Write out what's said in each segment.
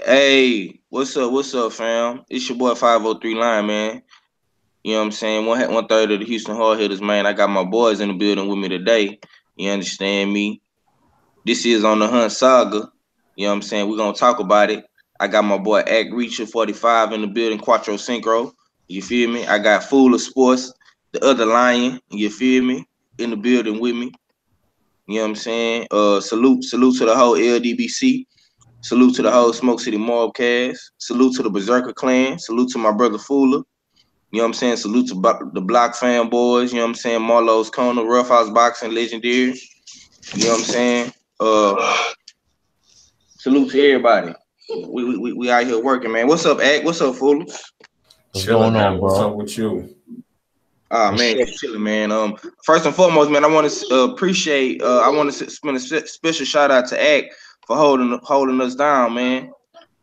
Hey, what's up, fam? It's your boy 503 Line, man. You know what I'm saying? One third of the Houston Hard Hitters, man. I got my boys in the building with me today. You understand me? This is on the Hunt Saga. You know what I'm saying? We're gonna talk about it. I got my boy Act Reacher 45 in the building, Quattro Synchro. You feel me? I got Fool of Sports, the other lion, you feel me? In the building with me. You know what I'm saying? Salute to the whole LDBC. Salute to the whole Smoke City Mobcast. Salute to the Berserker Clan. Salute to my brother Fuller. You know what I'm saying? Salute to the Block fanboys. You know what I'm saying? Marlowe's Corner, Rough House Boxing, Legendary. You know what I'm saying? Salute to everybody. We out here working, man. What's up, Act? What's up, Fuller? What's going on, bro? What's up with you? Man, just chilling, man. First and foremost, man, I want to appreciate. I want to spend a special shout out to Act for holding us down, man.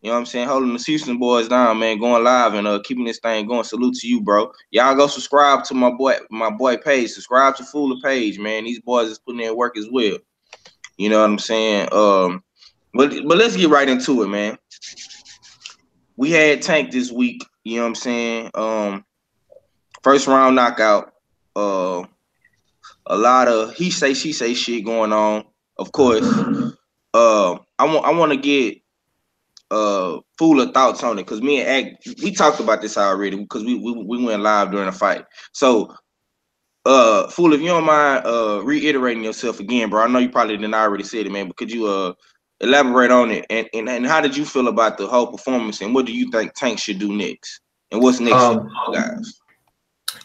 You know what I'm saying? Holding the Houston boys down, man. Going live and keeping this thing going. Salute to you, bro. Y'all go subscribe to my boy page. Subscribe to Fuller page, man. These boys is putting in work as well. You know what I'm saying? But let's get right into it, man. We had Tank this week. You know what I'm saying? First round knockout. A lot of he say she say shit going on. Of course. I want to get Fuller thoughts on it because me and Act, we talked about this already because we went live during the fight. So Fuller, if you don't mind reiterating yourself again, bro. I know you probably didn't already said it, man, but could you elaborate on it and how did you feel about the whole performance and what do you think Tank should do next? And what's next for you guys?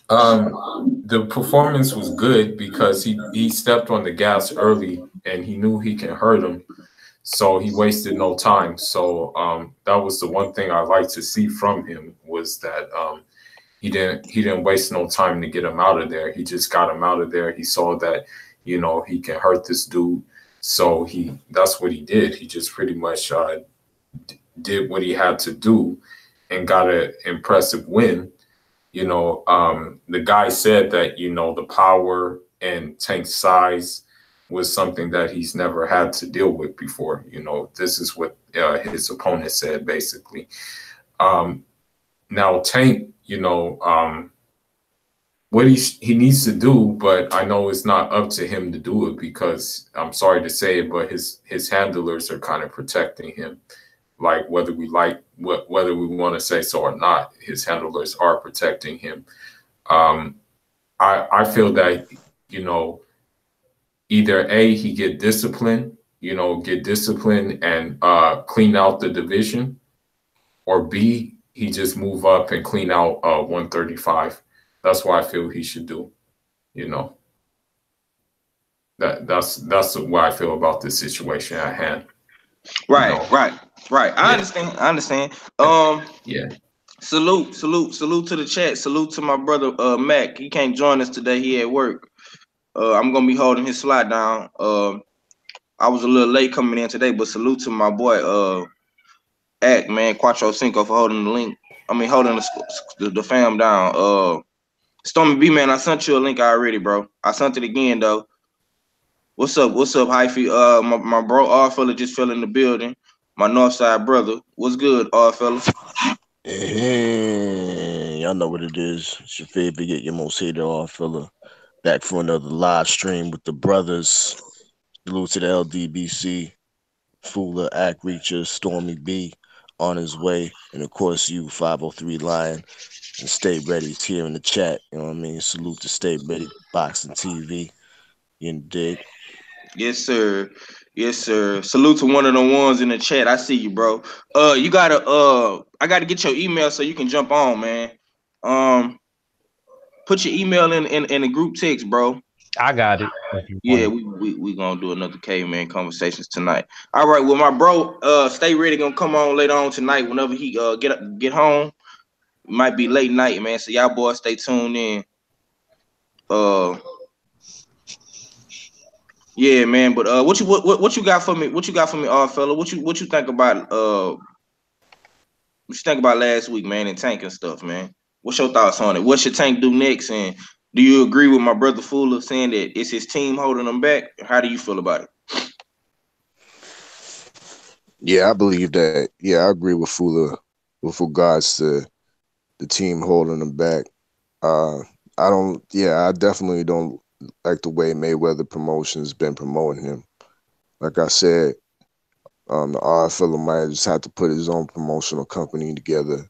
The performance was good because he stepped on the gas early and he knew he can hurt him. So he wasted no time. So that was the one thing I like to see from him was that he didn't waste no time to get him out of there. He just got him out of there. He saw that, you know, he can hurt this dude. So that's what he did. He just pretty much did what he had to do and got an impressive win. You know, the guy said that, you know, the power and Tank's size was something that he's never had to deal with before. You know, this is what his opponent said, basically. Now, Tank, you know, what he needs to do, but I know it's not up to him to do it because I'm sorry to say it, but his handlers are kind of protecting him. Like whether we want to say so or not, his handlers are protecting him. I feel that, you know, either A, he get disciplined and clean out the division, or B, he just move up and clean out 135. That's what I feel he should do. You know, that's what I feel about this situation at hand. Right, you know? right. I understand. Yeah. Salute to the chat. Salute to my brother Mac. He can't join us today. He at work. I'm gonna be holding his slot down. I was a little late coming in today, but salute to my boy Act, man, Quattro Cinco for holding the link. I mean holding the fam down. Stormy B, man, I sent you a link already, bro. I sent it again though. What's up, Hyphy? My bro R fella just fell in the building. My Northside brother. What's good, R fella? Hey, y'all know what it is. It's your favorite, your most hated R fella. Back for another live stream with the brothers. Salute to the LDBC, Fuller, Act Reacher, Stormy B on his way. And of course you, 503 Lion. And Stay Ready is here in the chat. You know what I mean? Salute to Stay Ready Boxing TV. You in the dig? Yes, sir. Yes, sir. Salute to one of the ones in the chat. I see you, bro. You gotta I gotta get your email so you can jump on, man. Put your email in the group text, bro. I got it. Yeah, we gonna do another caveman conversations tonight. All right, well, my bro, Stay Ready gonna come on later on tonight whenever he get home. It might be late night, man. So y'all boys stay tuned in. Yeah, man. But what you got for me? What you got for me, fella? What you think about what you think about last week, man, and Tank and stuff, man? What's your thoughts on it? What should Tank do next? And do you agree with my brother Fuller saying that it's his team holding him back? How do you feel about it? Yeah, I believe that. Yeah, I agree with Fuller with regards to the team holding him back. Uh, I don't. Yeah, I definitely don't like the way Mayweather Promotions been promoting him. Like I said, the RFL might just have to put his own promotional company together,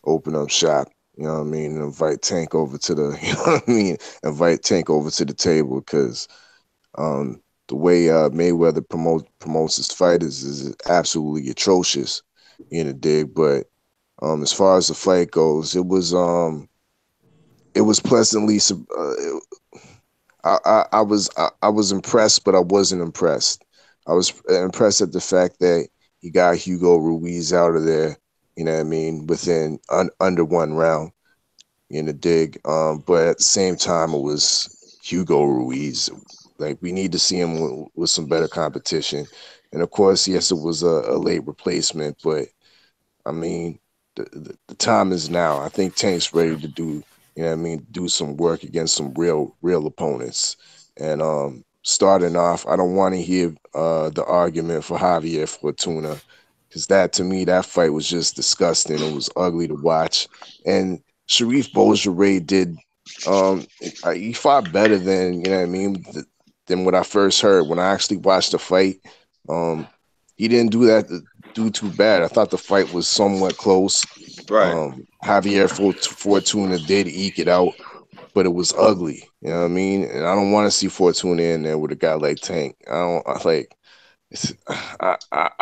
open up shop. You know what I mean? And invite Tank over to the. You know what I mean? Invite Tank over to the table because the way Mayweather promotes his fighters is absolutely atrocious. In a dig, but as far as the fight goes, it was pleasantly. I was impressed, but I wasn't impressed. I was impressed at the fact that he got Hugo Ruiz out of there. You know what I mean? Within under one round in the dig. But at the same time, it was Hugo Ruiz. Like we need to see him with some better competition. And of course, yes, it was a late replacement, but I mean, the time is now. I think Tank's ready to do, you know what I mean, do some work against some real opponents. And starting off, I don't want to hear the argument for Javier Fortuna because that to me, that fight was just disgusting. It was ugly to watch. And Sharif Beaujolais did, he fought better than, you know what I mean, than what I first heard. When I actually watched the fight, he didn't do too bad. I thought the fight was somewhat close. Right. Javier Fortuna did eke it out, but it was ugly. You know what I mean? And I don't want to see Fortuna in there with a guy like Tank. I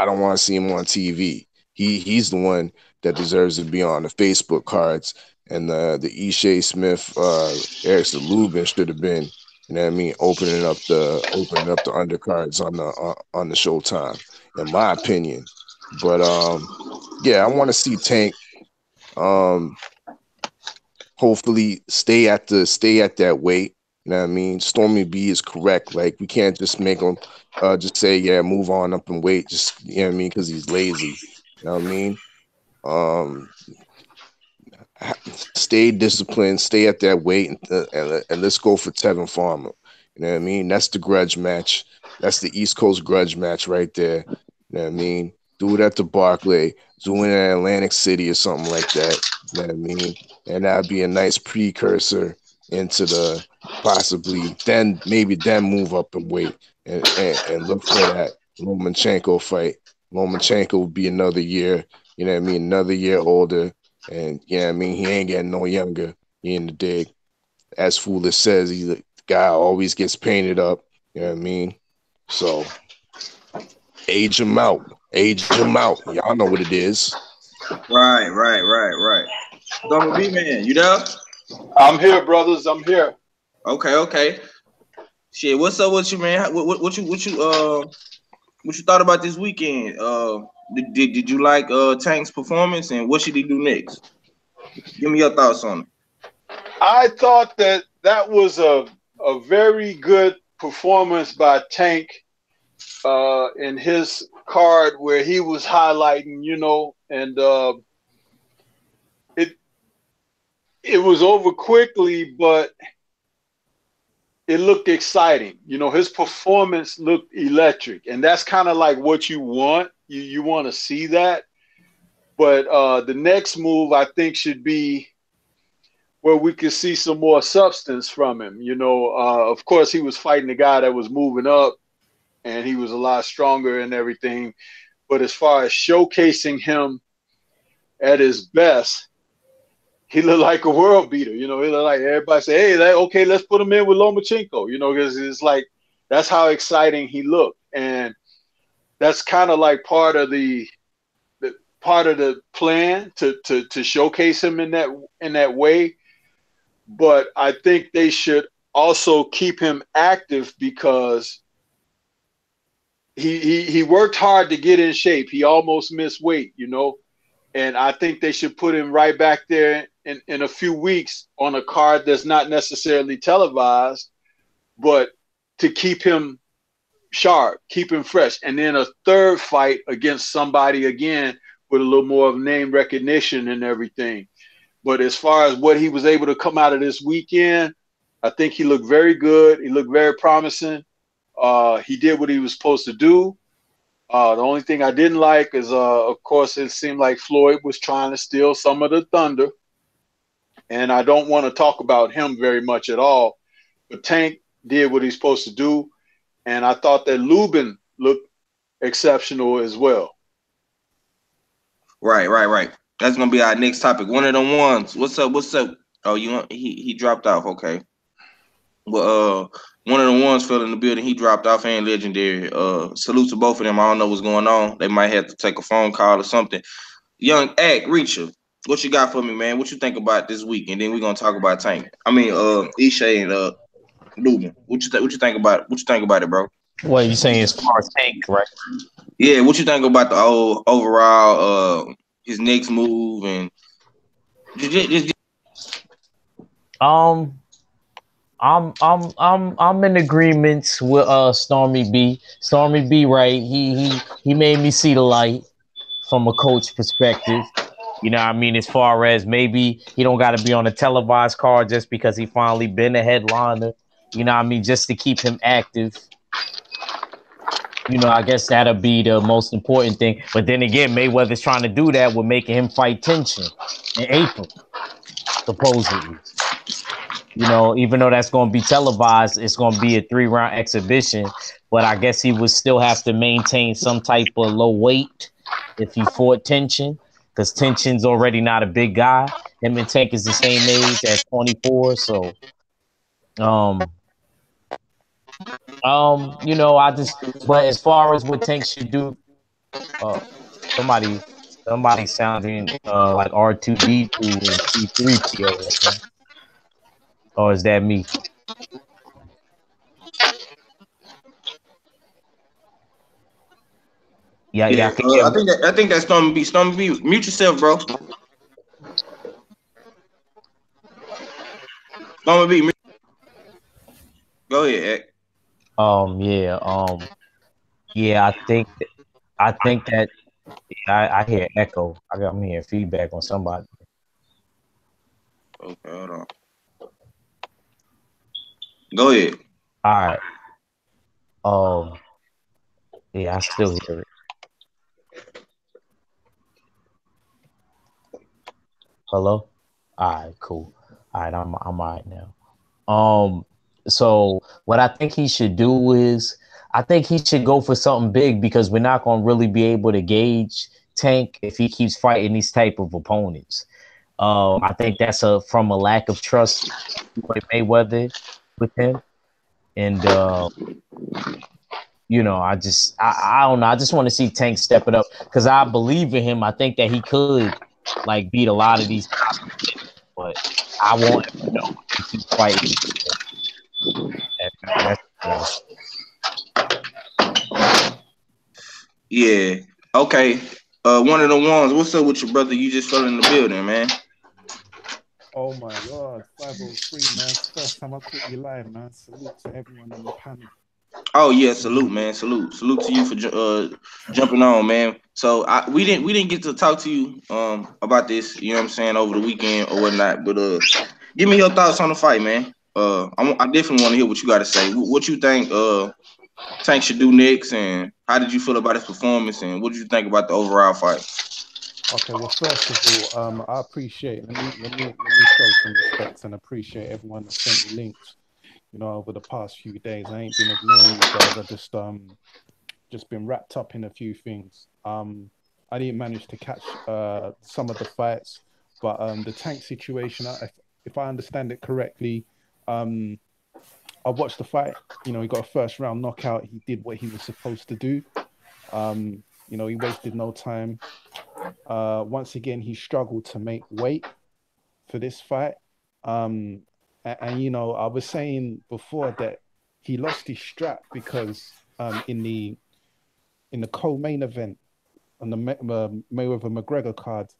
don't want to see him on TV. He's the one that deserves to be on the Facebook cards, and the Ishe Smith, Erickson Lubin should have been, you know what I mean, opening up the undercards on the Showtime, in my opinion. But yeah, I want to see Tank hopefully stay at that weight. You know what I mean? Stormy B is correct. Like we can't just make him just say, yeah, move on up and weight. Just you know what I mean, because he's lazy. You know what I mean? Um, stay disciplined, stay at that weight, and let's go for Tevin Farmer. You know what I mean? That's the grudge match. That's the East Coast grudge match right there. You know what I mean? Do it at the Barclay, do it in Atlantic City or something like that. You know what I mean? And that'd be a nice precursor into the possibly then move up and weight and look for that Lomachenko fight. Lomachenko would be another year, you know what I mean, another year older. And yeah, I mean, he ain't getting no younger. He in the dig. As Foolish says, he's the guy always gets painted up. You know what I mean? So age him out. Age him out. Y'all know what it is. Right. Double B man, you there? I'm here, brothers. I'm here. Okay. Shit, what's up with you, man? What you thought about this weekend? Did you like Tank's performance, and what should he do next? Give me your thoughts on it. I thought that was a very good performance by Tank in his card where he was highlighting, and it was over quickly, but it looked exciting. His performance looked electric, and that's kind of like what you want. You want to see that. But the next move, I think, should be where we could see some more substance from him. Of course, he was fighting a guy that was moving up, and he was a lot stronger and everything. But as far as showcasing him at his best, he looked like a world beater. He looked like everybody say, hey, okay, let's put him in with Lomachenko, because it's like that's how exciting he looked. And that's kind of like part of the plan to showcase him in that way. But I think they should also keep him active because he worked hard to get in shape. He almost missed weight, and I think they should put him right back there in a few weeks on a card that's not necessarily televised, but to keep him sharp, keep him fresh. And then a third fight against somebody again with a little more of name recognition and everything. But as far as what he was able to come out of this weekend, I think he looked very good. He looked very promising. He did what he was supposed to do. The only thing I didn't like is, of course, it seemed like Floyd was trying to steal some of the thunder. And I don't want to talk about him very much at all. But Tank did what he's supposed to do. And I thought that Lubin looked exceptional as well. Right. That's gonna be our next topic. One of them ones. What's up? Oh, he dropped off. Okay. Well, one of the ones fell in the building. He dropped off and legendary. Salute to both of them. I don't know what's going on. They might have to take a phone call or something. Young Act Reacher, what you got for me, man? What you think about this week? And then we're gonna talk about Tank. I mean, Isha and Lubin. What you think about it? What you think about it, bro? What you saying as far as Tank, right? Yeah, what you think about the overall his next move and just I'm in agreement with Stormy B. Stormy B, right? He made me see the light from a coach perspective. You know what I mean? As far as maybe he don't got to be on a televised card just because he finally been a headliner. You know what I mean? Just to keep him active. You know, I guess that'll be the most important thing. But then again, Mayweather's trying to do that with making him fight Tension in April, supposedly. You know, even though that's going to be televised, it's going to be a 3-round exhibition. But I guess he would still have to maintain some type of low weight if he fought Tension, because Tension's already not a big guy. Him and Tank is the same age at 24. So, you know, but as far as what Tank should do, somebody sounding like R2D2 and C3PO, or is that me? Yeah. I think that's Stormy B. Stormy B, mute yourself, bro. Stormy B, go ahead. Yeah. I think that I hear echo. I'm hearing feedback on somebody. Okay, hold on. Go ahead. All right. Yeah, I still hear it. Hello? All right, cool. All right, I'm all right now. So what I think he should do is I think he should go for something big, because we're not going to really be able to gauge Tank if he keeps fighting these type of opponents. I think that's from a lack of trust with Mayweather with him. And you know, I don't know. I just want to see Tank step it up, because I believe in him. I think that he could like beat a lot of these top, but I want him to know if he keeps fighting. That's Yeah. Okay. One of the ones. What's up with your brother? You just fell in the building, man. Oh my God, 503, man. First time I caught you live, man. Salute to everyone on the panel. Oh yeah, salute, man. Salute to you for jumping on, man. So we didn't get to talk to you about this, you know what I'm saying, over the weekend or whatnot. But give me your thoughts on the fight, man. I definitely want to hear what you got to say. What you think Tank should do next, and how did you feel about his performance, and what did you think about the overall fight? Okay, well, first of all, I appreciate. Let me show some respect and appreciate everyone that sent me links. You know, over the past few days, I ain't been ignoring you guys. I just been wrapped up in a few things. I didn't manage to catch some of the fights, but the Tank situation, if I understand it correctly, I watched the fight. You know, he got a first round knockout. He did what he was supposed to do. You know, he wasted no time. Once again, he struggled to make weight for this fight. And you know, I was saying before that he lost his strap because in the co-main event on the Mayweather McGregor card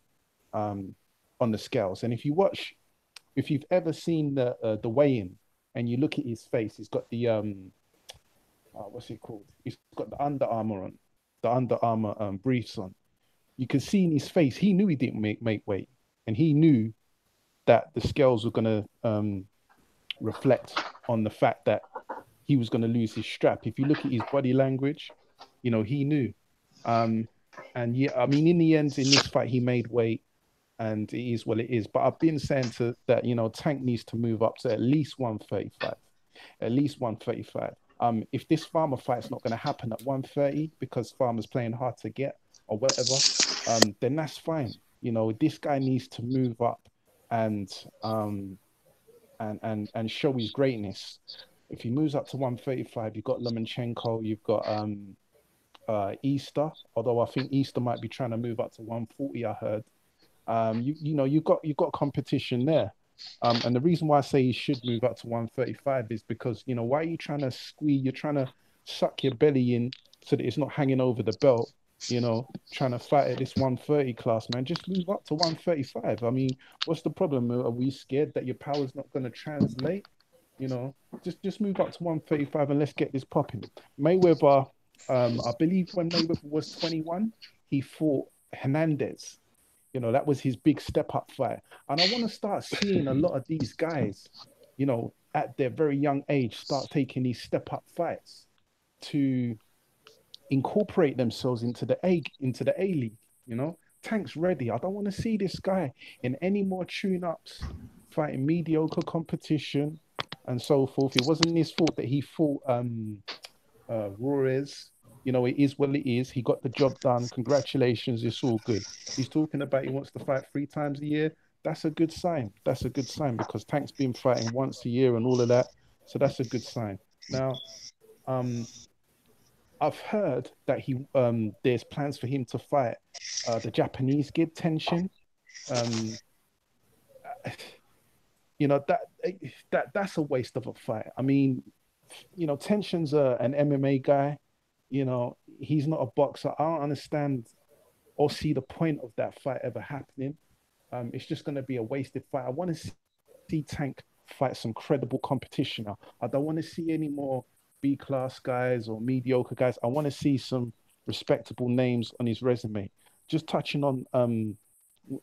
on the scales, and if you've ever seen the weigh-in and you look at his face, he's got the what's it called? He's got the Under Armour briefs on. You can see in his face, he knew he didn't make weight, and he knew that the scales were going to reflect on the fact that he was going to lose his strap. If you look at his body language, you know, he knew. And yeah, I mean, in the end, in this fight, he made weight, and it is what it is. But I've been saying that Tank needs to move up to at least 135, at least 135. If this Farmer fight's not going to happen at 130 because Farmer's playing hard to get or whatever, then that's fine. This guy needs to move up and show his greatness. If he moves up to 135, you've got Lomachenko, you've got Easter, although I think Easter might be trying to move up to 140, I heard. You've got competition there. And the reason why I say he should move up to 135 is because, why are you trying to squeeze, you're trying to suck your belly in so that it's not hanging over the belt, trying to fight at this 130 class, man. Just move up to 135. I mean, what's the problem? Are we scared that your power's not going to translate? Just move up to 135 and let's get this popping. Mayweather, I believe when Mayweather was 21, he fought Hernandez. That was his big step up fight. And I want to start seeing a lot of these guys, at their very young age, start taking these step up fights to incorporate themselves into the A League. Tank's ready. I don't want to see this guy in any more tune-ups, fighting mediocre competition and so forth. It wasn't his fault that he fought Ruiz. It is what it is. He got the job done. Congratulations. It's all good. He's talking about he wants to fight 3 times a year. That's a good sign. That's a good sign because Tank's been fighting once a year and all of that. So that's a good sign. Now, I've heard that there's plans for him to fight the Japanese kid Tenshin. That's a waste of a fight. I mean, Tenshin's an MMA guy. He's not a boxer. I don't understand or see the point of that fight ever happening. It's just going to be a wasted fight. I want to see Tank fight some credible competition now. I don't want to see any more B-class guys or mediocre guys. I want to see some respectable names on his resume. Just touching on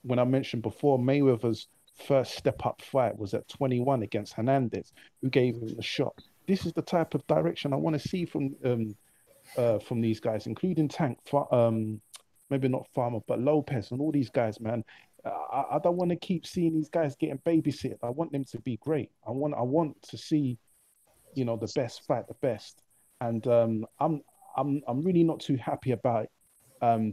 when I mentioned before, Mayweather's first step-up fight was at 21 against Hernandez, who gave him the shot. This is the type of direction I want to see from these guys, including Tank, maybe not Farmer, but Lopez and all these guys, man. I don't want to keep seeing these guys getting babysitted. I want them to be great. I want to see, the best fight the best. And I'm really not too happy about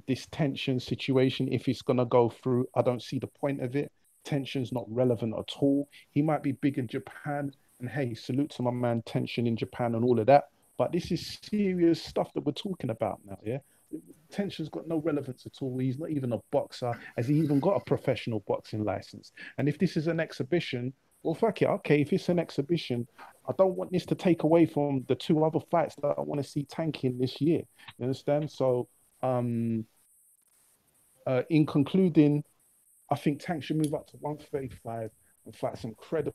this tension situation. If it's gonna go through, I don't see the point of it. Tension's not relevant at all. He might be big in Japan, and hey, salute to my man Tension in Japan and all of that. But this is serious stuff that we're talking about now, yeah? Tension's got no relevance at all. He's not even a boxer. Has he even got a professional boxing license? And if this is an exhibition, well, fuck it. Okay, if it's an exhibition, I don't want this to take away from the 2 other fights that I want to see Tank in this year. You understand? So, in concluding, I think Tank should move up to 135 and fight some credible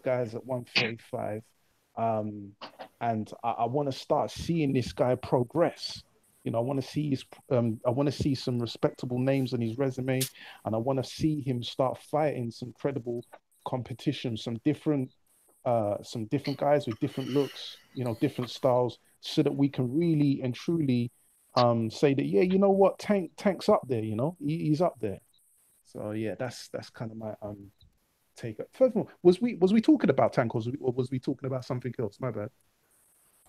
guys at 135. And I want to start seeing this guy progress. I want to see I want to see some respectable names on his resume, and I want to see him start fighting some credible competition, some different guys with different looks, different styles, so that we can really and truly say that, yeah, you know what, Tank's up there. He's up there. So yeah, that's kind of my take. First of all, was we talking about Tank, or was we talking about something else? My bad.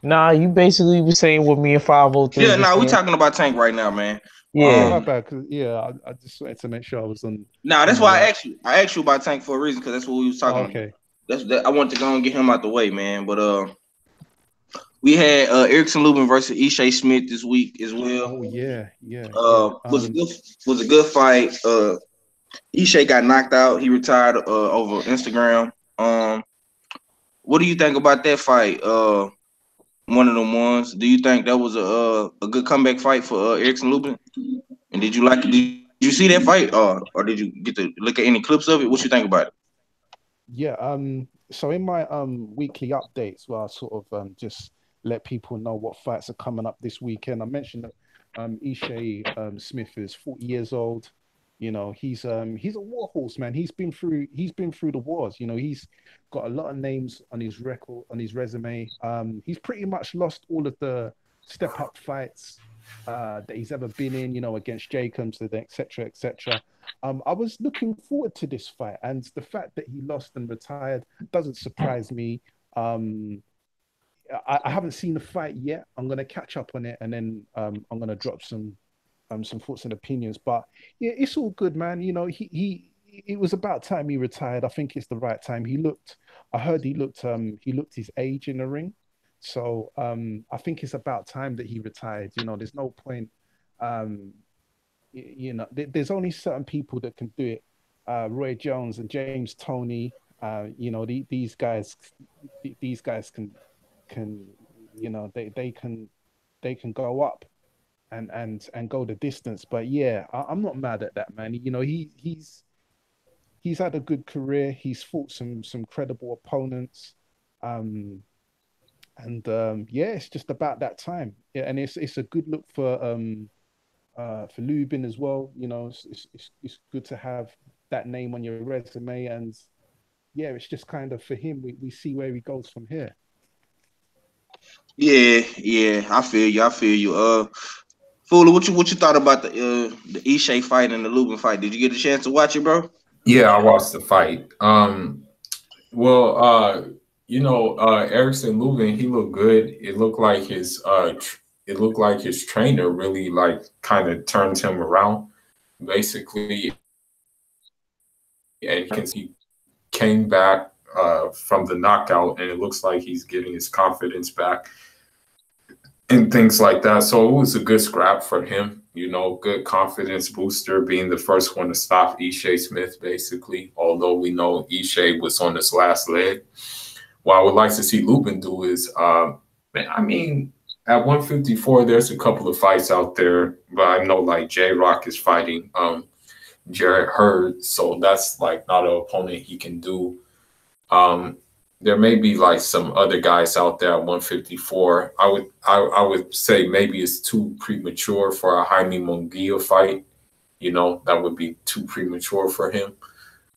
Nah, you basically were saying what me and 503. Yeah, we're talking about Tank right now, man. Yeah, my bad. Cause I just wanted to make sure I was on. That's why I asked you about Tank for a reason, because that's what we was talking about. Okay. I wanted to go and get him out the way, man. But we had Erickson Lubin versus Ishe Smith this week as well. Oh yeah. Was a good fight. Ishe got knocked out. He retired over Instagram. What do you think about that fight? One of them ones. Do you think that was a good comeback fight for Erickson Lubin? And did you like it? Did you see that fight, or did you get to look at any clips of it? What you think about it? Yeah. So in my weekly updates, where I sort of just let people know what fights are coming up this weekend, I mentioned that Ishe Smith is 40 years old. He's a war horse, man. He's been through the wars. He's got a lot of names on his record, on his resume. He's pretty much lost all of the step up fights that he's ever been in, you know, against Jacobs, etc., etc. I was looking forward to this fight, and the fact that he lost and retired doesn't surprise me. I haven't seen the fight yet. I'm gonna catch up on it, and then I'm gonna drop some thoughts and opinions. But yeah, it's all good, man. You know, it was about time he retired. I think it's the right time. I heard he looked his age in the ring. So I think it's about time that he retired. You know, there's no point. You know, there's only certain people that can do it. Roy Jones and James Toney. You know, these guys can, you know, they can go up and go the distance. But yeah, I'm not mad at that, man. You know, he's had a good career. He's fought some credible opponents. Yeah, it's just about that time. Yeah, and it's a good look for Lubin as well. You know, it's good to have that name on your resume, and yeah, it's just kind of for him. We see where he goes from here. Yeah, I feel you. Fuller, what you thought about the Ishe fight and the Lubin fight? Did you get a chance to watch it, bro? Yeah, I watched the fight. You know, Erickson Lubin, he looked good. It looked like his trainer really like kind of turned him around, basically, and he came back from the knockout, and it looks like he's getting his confidence back and things like that. So it was a good scrap for him, you know, good confidence booster, being the first one to stop Ishe Smith, basically, although we know Ishe was on his last leg. What I would like to see Lubin do is, I mean, at 154, there's a couple of fights out there, but I know like J-Rock is fighting Jarrett Hurd, so that's like not an opponent he can do. There may be like some other guys out there at 154. I would say maybe it's too premature for a Jaime Munguia fight. You know, that would be too premature for him.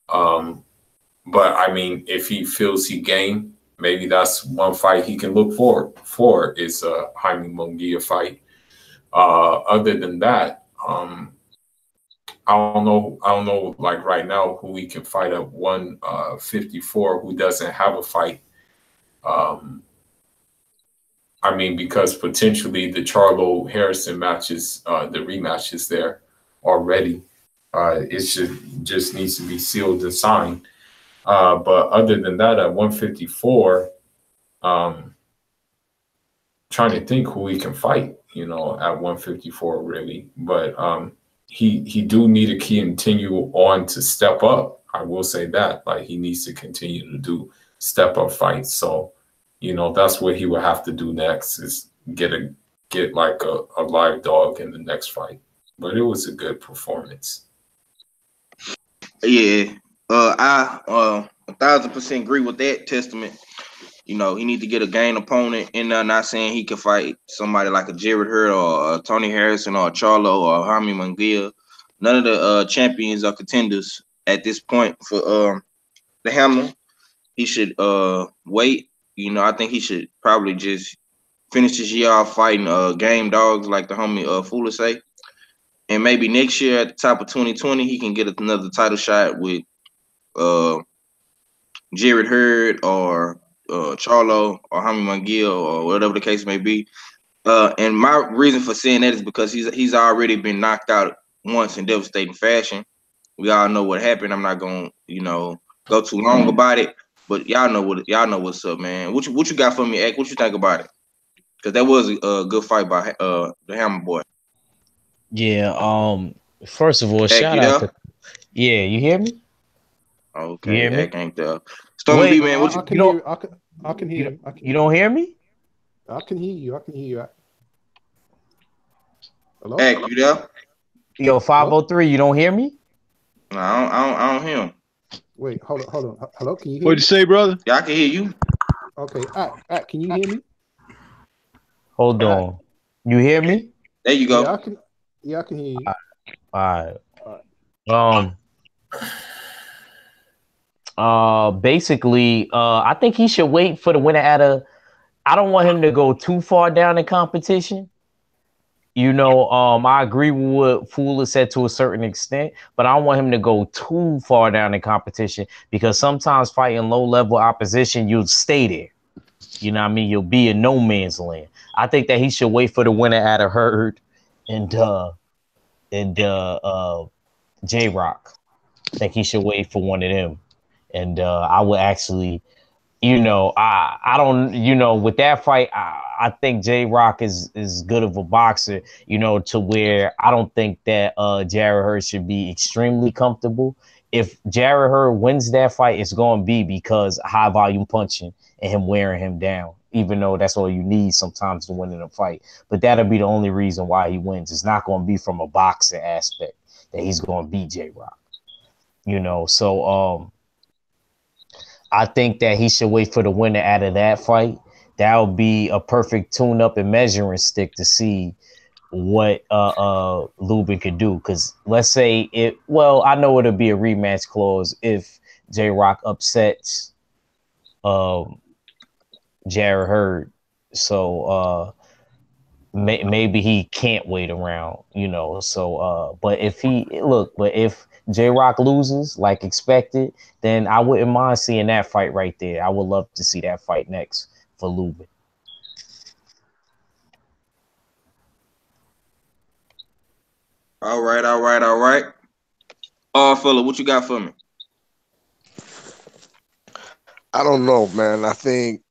But I mean, if he feels he gained, maybe that's one fight he can look forward for is a Jaime Munguia fight. Other than that, I don't know, like right now, who we can fight at 154 who doesn't have a fight. I mean, because potentially the Charlo Harrison matches, the rematch is there already. It just needs to be sealed and signed. But other than that, at 154, trying to think who he can fight, you know, at 154 really. But he do need to continue on to step up. I will say that, like, he needs to continue to do step up fights. So, you know, that's what he would have to do next, is get like a live dog in the next fight. But it was a good performance. Yeah, I 1,000% agree with that testament. You know, he need to get a game opponent, and not saying he could fight somebody like a Jarrett Hurd or Tony Harrison or Charlo or Jaime Munguia. None of the champions or contenders at this point for the Hammer. He should wait. You know, I think he should probably just finish this year off fighting game dogs, like the homie Fuller say. And maybe next year at the top of 2020, he can get another title shot with Jarrett Hurd or Charlo or Jaime Munguia or whatever the case may be. And my reason for saying that is because he's already been knocked out once in devastating fashion. We all know what happened. I'm not gonna, you know, go too long about it, but y'all know what's up, man. What you got for me, Ek? What you think about it? Because that was a good fight by the Hammer boy. Yeah. First of all, Ek, shout out to. Yeah, you hear me? Okay, you hear me? Ek ain't there. Stormy B, man, what I can hear you. I can hear you. You don't hear me? I can hear you. I can hear you. Hello? Ek, you there? Yo, 503, you don't hear me? No, I don't hear him. Wait, hold on. Hello, can you hear What'd you say, brother? Yeah, I can hear you. Okay, Ak, can you hear me? Hold on. You hear me? There you go. Yeah, I can hear you. All right. Basically, I think he should wait for the winner I don't want him to go too far down in competition. I agree with what Fuller said to a certain extent, but I don't want him to go too far down in competition because sometimes fighting low level opposition, you'll stay there. You know what I mean? You'll be in no man's land. I think that he should wait for the winner out of Hurd and J Rock. I think he should wait for one of them. And I would actually, I don't, with that fight, I think J Rock is good of a boxer, to where I don't think that Jarrett Hurd should be extremely comfortable. If Jarrett Hurd wins that fight, it's going to be because high volume punching and him wearing him down, even though that's all you need sometimes to win in a fight. But that'll be the only reason why he wins. It's not going to be from a boxing aspect that he's going to beat J Rock, So I think that he should wait for the winner out of that fight. That would be a perfect tune-up and measuring stick to see what Lubin could do. Because let's say I know it'll be a rematch clause if J Rock upsets Jarrett Hurd. So maybe he can't wait around, So but if J Rock loses like expected, then I wouldn't mind seeing that fight right there. I would love to see that fight next for Lubin. All right. Fella, what you got for me? I don't know, man. I think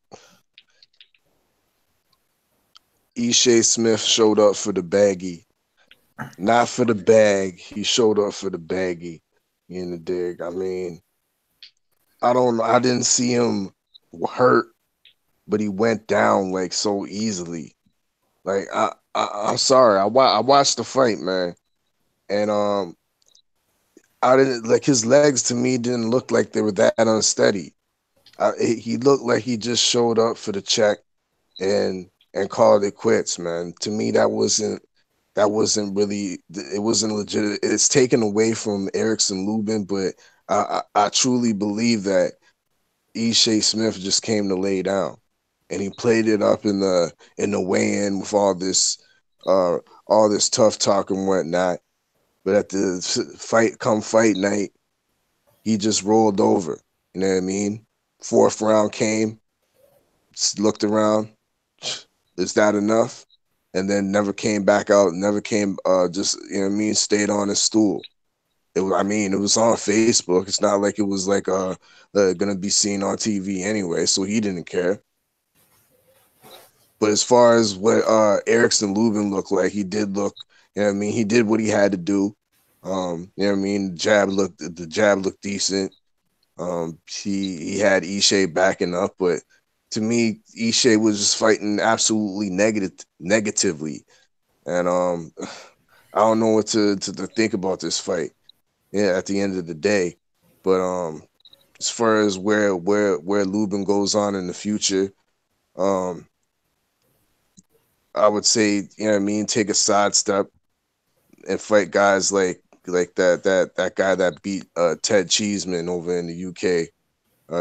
Ishe Smith showed up for the baggie. Not for the bag. He showed up for the baggie. You in the dig? I mean, I don't know. I didn't see him hurt, but he went down like so easily. Like I'm sorry. I watched the fight, man, and I didn't like his legs. To me, didn't look like they were that unsteady. He looked like he just showed up for the check and called it quits, man. To me, that wasn't really, it wasn't legit. It's taken away from Erickson Lubin, but I truly believe that Ishe Smith just came to lay down, and he played it up in the weigh-in with all this tough talk and whatnot. But at the fight night, he just rolled over. You know what I mean? Fourth round came, looked around. Is that enough? And then never came back out, just, stayed on his stool. It was on Facebook. It's not like it was like gonna be seen on TV anyway, so he didn't care. But as far as what Erickson Lubin looked like, he did look, he did what he had to do. The jab looked decent. He had Ishe backing up, but to me, Ishe was just fighting absolutely negatively, and I don't know what to think about this fight. Yeah, at the end of the day, but as far as where Lubin goes on in the future, I would say, take a sidestep and fight guys like that guy that beat Ted Cheeseman over in the UK,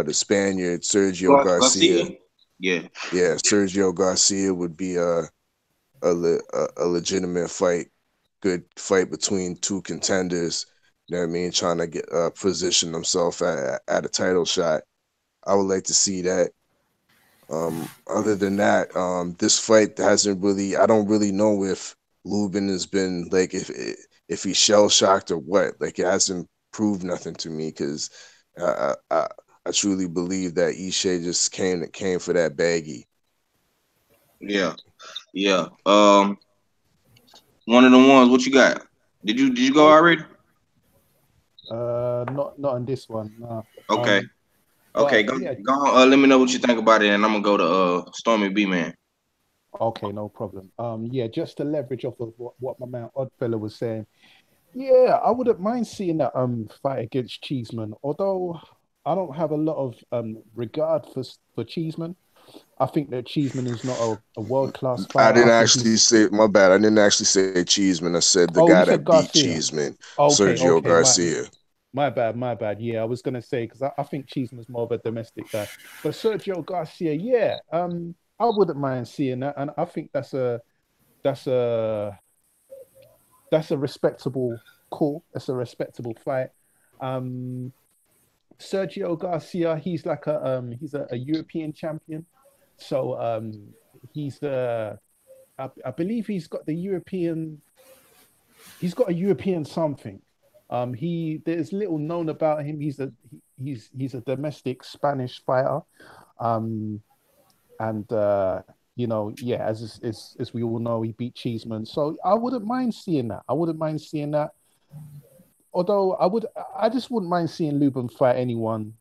the Spaniard Sergio Garcia. Yeah, Sergio Garcia would be a legitimate fight, good fight between two contenders. You know what I mean? Trying to get position themselves at a title shot. I would like to see that. Other than that, this fight hasn't really. I don't really know if Lubin has been like if he's shell shocked or what. Like it hasn't proved nothing to me because I truly believe that Ishe just came for that baggie. Yeah. One of the ones. What you got? Did you go already? Not on this one. No. Okay. Go on. Let me know what you think about it, and I'm gonna go to Stormy B Man. Okay, no problem. Just to leverage off of what my man Oddfella was saying. Yeah, I wouldn't mind seeing that fight against Cheeseman. Although I don't have a lot of regard for Cheeseman. I think that Cheeseman is not a world-class fighter. I didn't actually say, my bad. I didn't actually say Cheeseman. I said the guy that beat Cheeseman, Sergio Garcia. My bad. Yeah, I was going to say, because I think Cheeseman's more of a domestic guy. But Sergio Garcia, I wouldn't mind seeing that. And I think that's a that's a respectable call. That's a respectable fight. Sergio Garcia, he's like he's a European champion. So he's I believe he's got a European something. There's little known about him. He's a domestic Spanish fighter. You know, yeah, as we all know, he beat Cheeseman. So I wouldn't mind seeing that. Although I just wouldn't mind seeing Lubin fight anyone,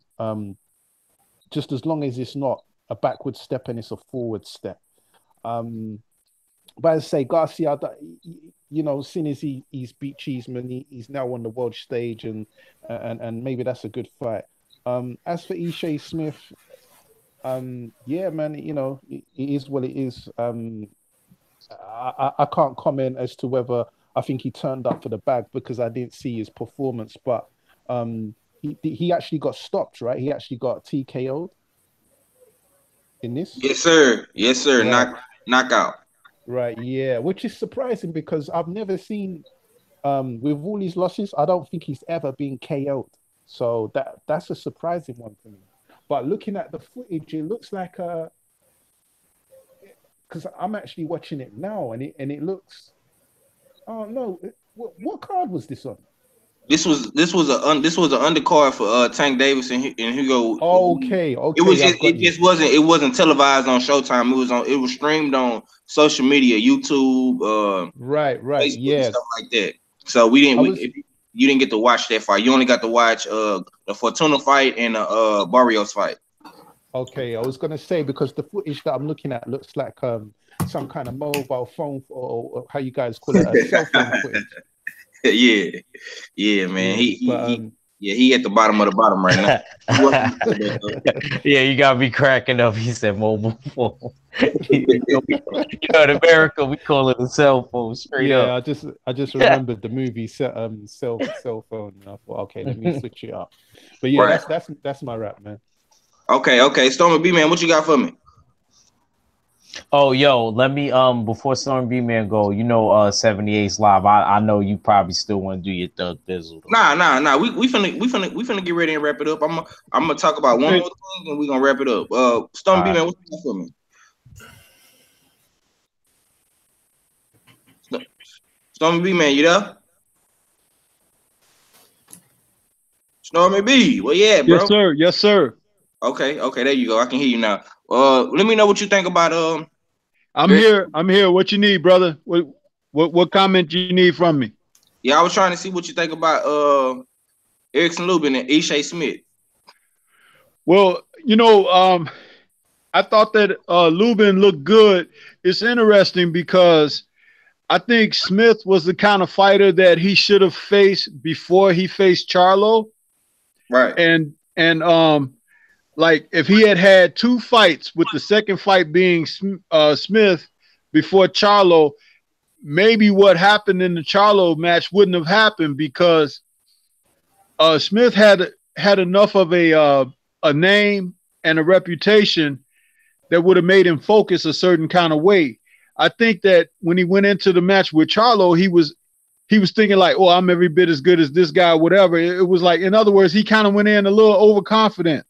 just as long as it's not a backward step and it's a forward step. But as I say, Garcia, you know, seeing as he's beat Cheeseman, he's now on the world stage, and maybe that's a good fight. As for Ishe Smith, yeah, man, you know, it is what it is. I can't comment as to whether I think he turned up for the bag because I didn't see his performance, but he actually got stopped, right? He actually got TKO'd in this. Yes, sir. Right. Knockout. Right, yeah, which is surprising because I've never seen, with all these losses, I don't think he's ever been KO'd. So that's a surprising one for me. But looking at the footage, it looks like because I'm actually watching it now, and it looks. Oh no! What card was this on? This was an undercard for Tank Davis and Hugo. Okay. It wasn't televised on Showtime. It was streamed on social media, YouTube, right, Facebook, yeah, stuff like that. So you didn't get to watch that fight. You only got to watch the Fortuna fight and the Barrios fight. Okay, I was gonna say because the footage that I'm looking at looks like some kind of mobile phone or how you guys call it, a cell phone footage. Yeah, man. He at the bottom of the bottom right now. Yeah, you gotta be cracking up. He said mobile phone. You know, in America we call it a cell phone. Straight up. Yeah, I just remembered the movie cell phone, and I thought, okay, let me switch it up. But yeah, right. that's my rap, man. Okay. Stormy B, man, what you got for me? Oh, yo, let me before Stormy B, man, go. You know, 78's live. I know you probably still want to do your Thug Bizzle. Nah. We finna get ready and wrap it up. I'm gonna talk about one more thing and we gonna wrap it up. Stormy B, man, what you got for me? Stormy B, man, you there? Stormy B, well, yeah, bro. Yes, sir. Okay, there you go. I can hear you now. Let me know what you think about I'm here. What you need, brother? What comment you need from me? Yeah, I was trying to see what you think about Erickson Lubin and Ishe Smith. Well, you know, I thought that Lubin looked good. It's interesting because I think Smith was the kind of fighter that he should have faced before he faced Charlo. Right. And like if he had two fights, with the second fight being Smith before Charlo, maybe what happened in the Charlo match wouldn't have happened because Smith had enough of a name and a reputation that would have made him focus a certain kind of way. I think that when he went into the match with Charlo, he was thinking like, oh, I'm every bit as good as this guy, whatever. It was like, in other words, he kind of went in a little overconfident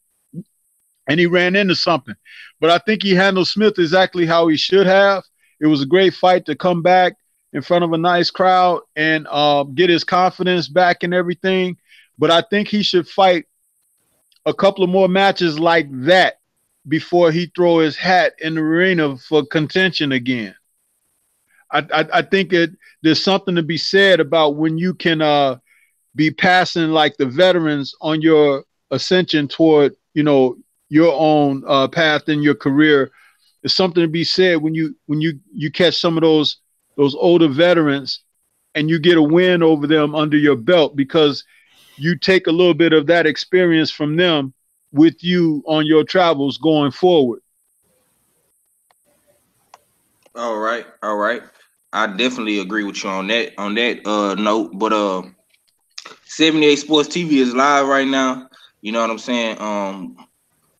and he ran into something. But I think he handled Smith exactly how he should have. It was a great fight to come back in front of a nice crowd and get his confidence back and everything. But I think he should fight a couple of more matches like that before he throw his hat in the arena for contention again. I think there's something to be said about when you can be passing like the veterans on your ascension toward, you know, your own path in your career. There's something to be said when you catch some of those older veterans and you get a win over them under your belt, because you take a little bit of that experience from them with you on your travels going forward. All right. I definitely agree with you on that note. But 78 Sports TV is live right now. You know what I'm saying?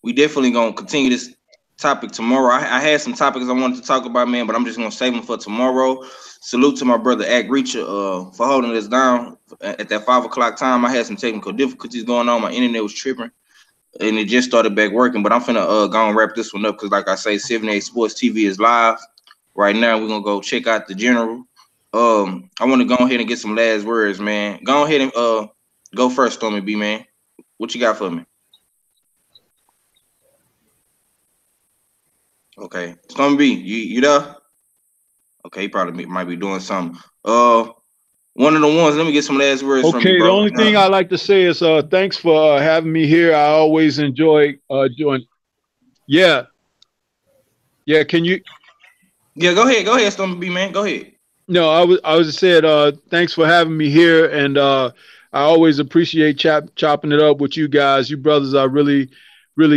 We definitely gonna continue this topic tomorrow. I had some topics I wanted to talk about, man, but I'm just gonna save them for tomorrow. salute to my brother Act Reacher for holding us down at that 5 o'clock time. I had some technical difficulties going on. My internet was tripping, and it just started back working. But I'm finna go and wrap this one up because, like I say, 78 Sports TV is live right now. We're gonna go check out the general. I want to go ahead and get some last words, man. Go ahead and go first, Stormy B, man. What you got for me? Okay, Stormy B, you there? Okay, he probably might be doing something. One of the ones. Let me get some last words from you, bro. The only thing I like to say is thanks for having me here. I always enjoy doing. Yeah. Can you? Yeah, go ahead, Stormy B, man. Go ahead. No, I was said thanks for having me here, and I always appreciate chopping it up with you guys. You brothers are really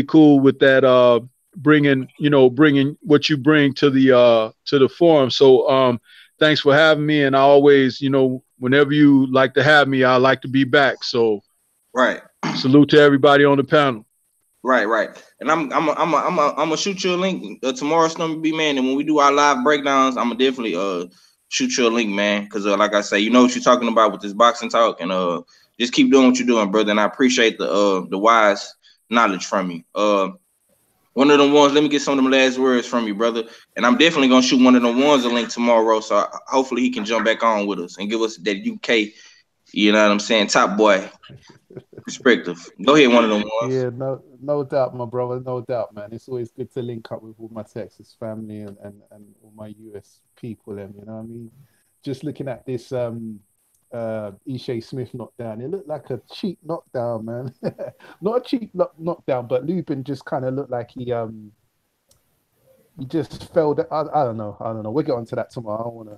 cool with that. Bringing what you bring to the forum. So thanks for having me, and I always, whenever you like to have me, I like to be back. So right. Salute to everybody on the panel. Right. And I'm gonna shoot you a link tomorrow, Stormy B, man. And when we do our live breakdowns, I'm gonna definitely shoot you a link, man. Because like I say, you know what you're talking about with this boxing talk, and just keep doing what you're doing, brother. And I appreciate the wise knowledge from you. One of them ones, let me get some of them last words from you, brother. And I'm definitely gonna shoot one of them ones a link tomorrow. So hopefully he can jump back on with us and give us that UK, you know what I'm saying, top boy perspective. Go ahead, one of them ones. Yeah, no doubt, my brother, no doubt, man. It's always good to link up with all my Texas family and all my US people, and you know what I mean. Just looking at this Ishe Smith knockdown, it looked like a cheap knockdown, man. Not a cheap knockdown, but Lubin just kind of looked like he just fell. I don't know. We'll get onto that tomorrow. I don't want to.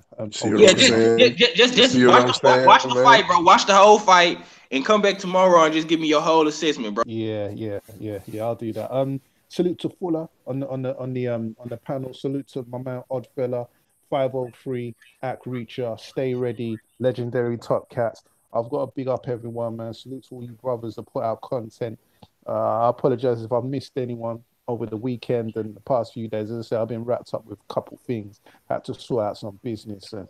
Watch the fight, bro. Watch the whole fight and come back tomorrow and just give me your whole assessment, bro. Yeah. I'll do that. Salute to Fuller on the panel. Salute to my man Oddfella, 503, Act Reacher, Stay Ready, Legendary Top Cats. I've got to big up everyone, man. Salute to all you brothers that put out content. I apologize if I've missed anyone over the weekend and the past few days. As I said, I've been wrapped up with a couple things. Had to sort out some business, and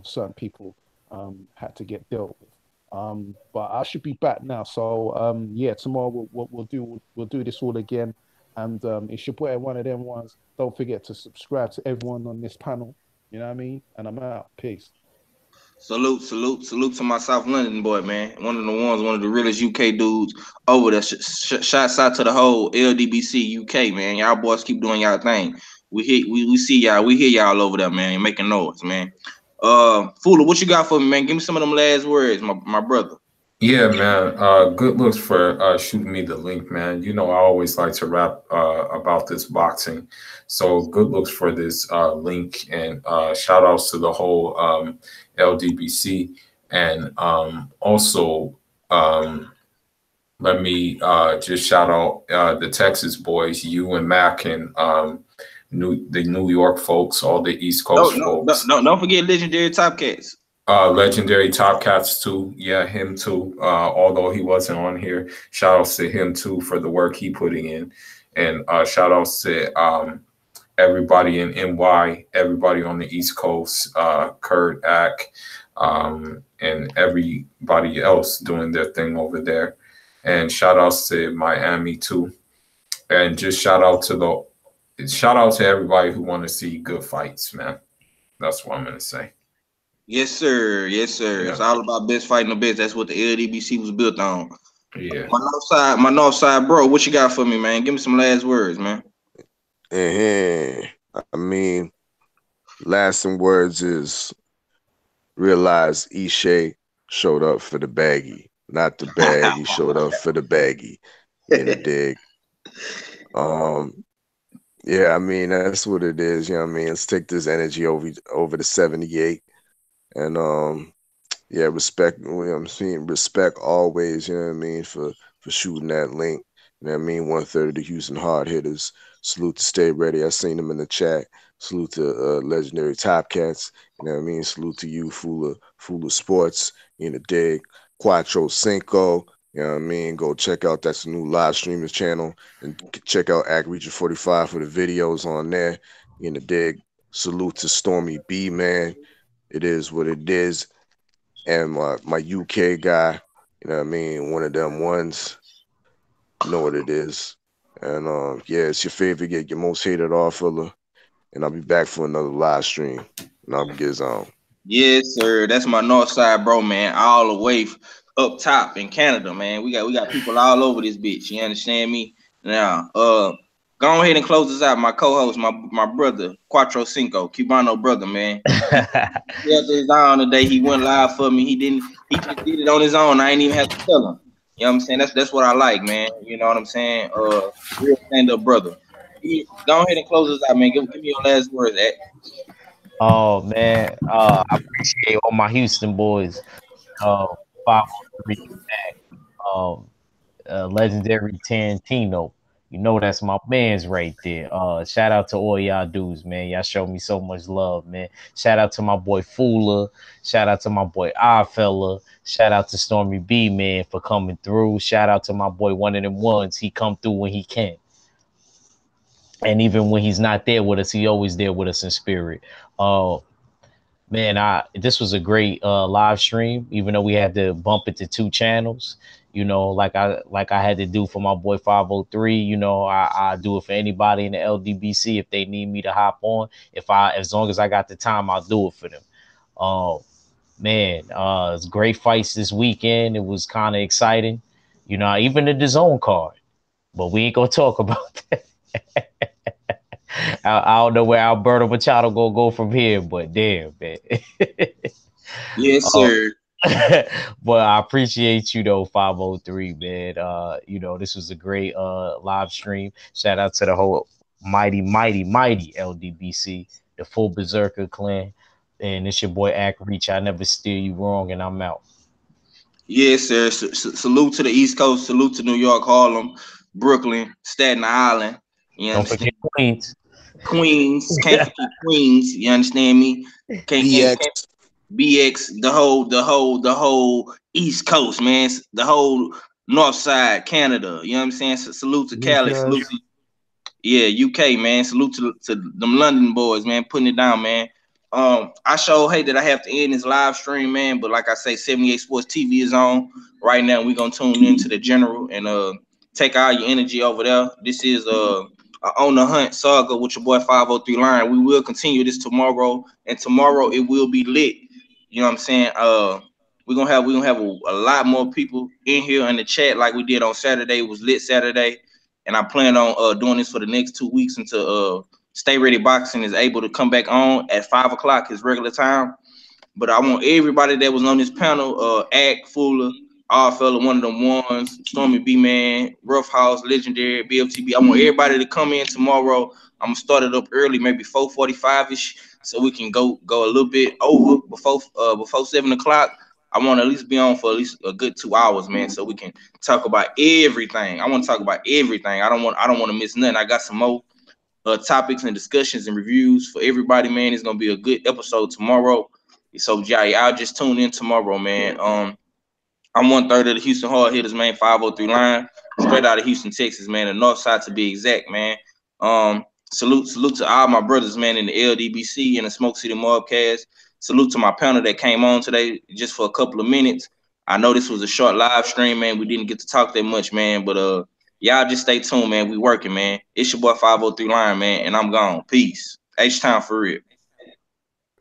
certain people had to get dealt with. But I should be back now. So tomorrow we'll do this all again. And it's your boy, one of them ones. Don't forget to subscribe to everyone on this panel. You know what I mean? And I'm out. Peace. Salute to my South London boy, man. One of the realest UK dudes over there. Shouts out to the whole LDBC UK, man. Y'all boys keep doing y'all thing. We see y'all. We hear y'all over there, man. Making noise, man. Fuller, what you got for me, man? Give me some of them last words, my brother. Yeah, man. Good looks for shooting me the link, man. I always like to rap about this boxing. So good looks for this link, and shout outs to the whole LDBC. And also let me just shout out the Texas boys, you and Mac, and the New York folks, all the East Coast folks. Don't forget Legendary Top Cats. Legendary Top Cats too. Yeah, him too. Although he wasn't on here, shout outs to him too for the work he putting in. And shout outs to everybody in NY, everybody on the East Coast, Kurt, Ack, and everybody else doing their thing over there. And shout outs to Miami too. And just shout out to everybody who want to see good fights, man. That's what I'm gonna say. Yes, sir. Yeah. It's all about best fighting the best. That's what the LDBC was built on. Yeah. My north side, bro. What you got for me, man? Give me some last words, man. I mean, last words is realize Ishe showed up for the baggie, not the bag. He showed up for the baggie. In the dig. Yeah, I mean, that's what it is. You know what I mean? Let's take this energy over to 78. And respect, respect always, you know what I mean, for shooting that link. You know what I mean? 1/3 of the Houston hard hitters. Salute to Stay Ready. I seen them in the chat. Salute to Legendary Top Cats. You know what I mean? Salute to you, Fuller Sports, in the dig. Cuatro Cinco. You know what I mean? Go check out, that's the new live streamers channel. And check out Act Reacher 45 for the videos on there. In the dig. Salute to Stormy B, man. it is what it is. And my UK guy, you know what I mean, one of them ones, you know what it is. And yeah, it's your favorite, get your most hated off fella. And I'll be back for another live stream. And I'll get on. Yes, sir. That's my north side, bro, man. All the way up top in Canada, man. We got people all over this bitch. You understand me? Now, go ahead and close this out. My co-host, my brother, Quattro Cinco, Cubano brother, man. He had his on today. He went live for me. He just did it on his own. I ain't even have to tell him. You know what I'm saying? That's what I like, man. You know what I'm saying? Real stand-up brother. Go ahead and close this out, man. Give me your last words, Ed. Oh man, I appreciate all my Houston boys. 503 legendary Tarantino. You know that's my man's right there. Shout out to all y'all dudes, man. Y'all show me so much love, man. Shout out to my boy Fula. Shout out to my boy Fella. Shout out to Stormy B, man, for coming through. Shout out to my boy One of Them Ones. He come through when he can. And even when he's not there with us, he always there with us in spirit. Man, this was a great live stream, even though we had to bump it to 2 channels. You know, like I had to do for my boy 503. You know, I do it for anybody in the LDBC if they need me to hop on. As long as I got the time, I'll do it for them. Man, it's great fights this weekend. It was kind of exciting. You know, even the DAZN card, but we ain't gonna talk about that. I don't know where Alberto Machado gonna go from here, but damn, man. Yes, sir. But I appreciate you though, 503, man. You know, this was a great live stream. Shout out to the whole mighty LDBC, the full Berserker clan. And it's your boy Ack Reach. I never steer you wrong, and I'm out. Yes, sir. Salute to the East Coast. Salute to New York, Harlem, Brooklyn, Staten Island. You Don't understand? forget Queens. Queens. Can't forget Queens. You understand me? Can't BX, the whole East Coast, man. The whole North Side, Canada. You know what I'm saying? So, salute to Cali. Salute to, UK, man. Salute to them London boys, man. Putting it down, man. I hate that I have to end this live stream, man. But like I say, 78 Sports TV is on right now. We're gonna tune into the general and take all your energy over there. This is On the Hunt Saga with your boy 503 Line. We will continue this tomorrow, and tomorrow it will be lit. You know what I'm saying? We're gonna have a lot more people in here in the chat like we did on Saturday. It was lit Saturday, and I plan on doing this for the next 2 weeks until Stay Ready Boxing is able to come back on at 5 o'clock his regular time. But I want everybody that was on this panel, Ack, Fuller, Fella, One of Them Ones, Stormy B Man, Rough House, Legendary, BFTB. I want everybody to come in tomorrow. I'm gonna start it up early, maybe 4:45ish, so we can go a little bit over before 7 o'clock. I want to at least be on for at least a good 2 hours, man, so we can talk about everything. I want to talk about everything. I don't want to miss nothing. I got some more topics and discussions and reviews for everybody, man. It's gonna be a good episode tomorrow. So I'll just tune in tomorrow, man. I'm 1/3 of the Houston Hard Hitters, man. 503 Line, straight out of Houston, Texas, man. The North Side to be exact, man. Salute to all my brothers, man, in the LDBC and the Smoke City Mobcast. Salute to my panel that came on today just for a couple of minutes. I know this was a short live stream, man. We didn't get to talk that much, man, but y'all just stay tuned, man. We working, man. It's your boy 503 Line, man, and I'm gone. Peace. H-Town for real.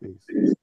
Peace.